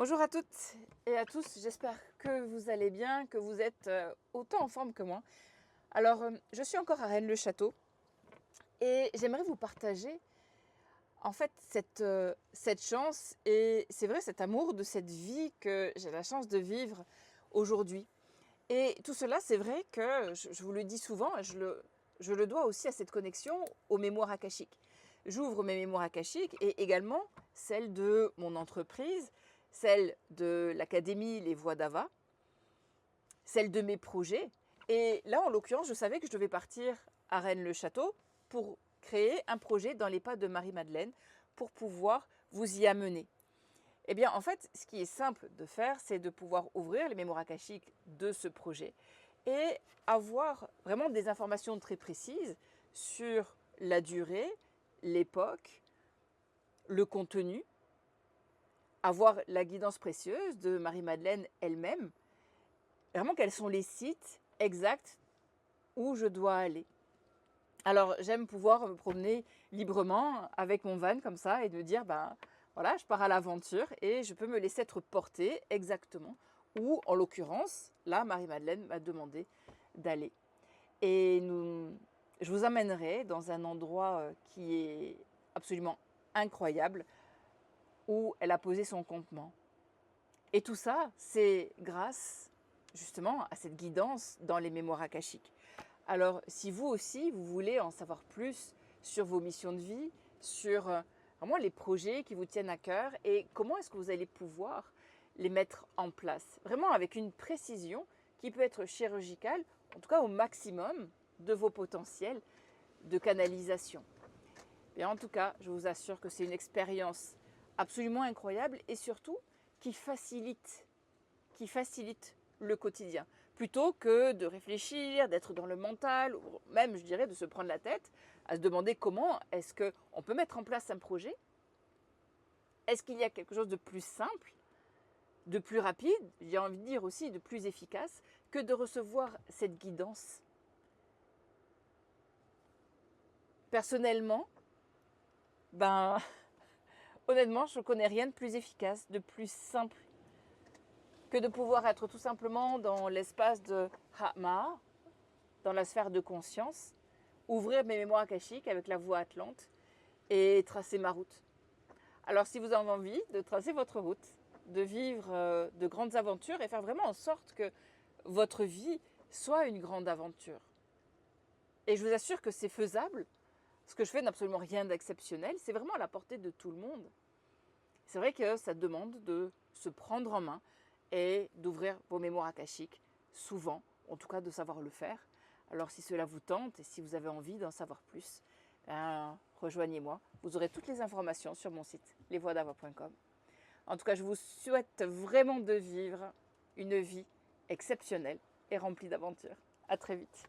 Bonjour à toutes et à tous, j'espère que vous allez bien, que vous êtes autant en forme que moi. Alors, je suis encore à Rennes-le-Château et j'aimerais vous partager en fait cette chance et c'est vrai cet amour de cette vie que j'ai la chance de vivre aujourd'hui. Et tout cela, c'est vrai que je vous le dis souvent, je le dois aussi à cette connexion aux mémoires akashiques. J'ouvre mes mémoires akashiques et également celles de mon entreprise, celles de l'Académie Les Voix d'Ava, celles de mes projets. Et là, en l'occurrence, je savais que je devais partir à Rennes-le-Château pour créer un projet dans les pas de Marie-Madeleine pour pouvoir vous y amener. Eh bien, en fait, ce qui est simple de faire, c'est de pouvoir ouvrir les mémoires akashiques de ce projet et avoir vraiment des informations très précises sur la durée, l'époque, le contenu, avoir la guidance précieuse de Marie-Madeleine elle-même, vraiment quels sont les sites exacts où je dois aller. Alors, j'aime pouvoir me promener librement avec mon van comme ça et me dire, ben voilà, je pars à l'aventure et je peux me laisser être portée exactement où, en l'occurrence, là, Marie-Madeleine m'a demandé d'aller. Et je vous amènerai dans un endroit qui est absolument incroyable où elle a posé son campement. Et tout ça, c'est grâce justement à cette guidance dans les mémoires akashiques. Alors, si vous aussi, vous voulez en savoir plus sur vos missions de vie, sur vraiment les projets qui vous tiennent à cœur et comment est-ce que vous allez pouvoir les mettre en place, vraiment avec une précision qui peut être chirurgicale, en tout cas au maximum de vos potentiels de canalisation. Et en tout cas, je vous assure que c'est une expérience absolument incroyable et surtout qui facilite le quotidien. Plutôt que de réfléchir, d'être dans le mental, ou même, je dirais, de se prendre la tête, à se demander comment est-ce qu'on peut mettre en place un projet. Est-ce qu'il y a quelque chose de plus simple, de plus rapide, j'ai envie de dire aussi de plus efficace, que de recevoir cette guidance. Personnellement, ben, honnêtement, je ne connais rien de plus efficace, de plus simple que de pouvoir être tout simplement dans l'espace de Hatma, dans la sphère de conscience, ouvrir mes mémoires akashiques avec la voie atlante et tracer ma route. Alors si vous avez envie de tracer votre route, de vivre de grandes aventures et faire vraiment en sorte que votre vie soit une grande aventure. Et je vous assure que c'est faisable. Ce que je fais n'a absolument rien d'exceptionnel, c'est vraiment à la portée de tout le monde. C'est vrai que ça demande de se prendre en main et d'ouvrir vos mémoires akashiques souvent, en tout cas de savoir le faire. Alors si cela vous tente et si vous avez envie d'en savoir plus, rejoignez-moi. Vous aurez toutes les informations sur mon site lesvoixdava.com. En tout cas, je vous souhaite vraiment de vivre une vie exceptionnelle et remplie d'aventures. À très vite.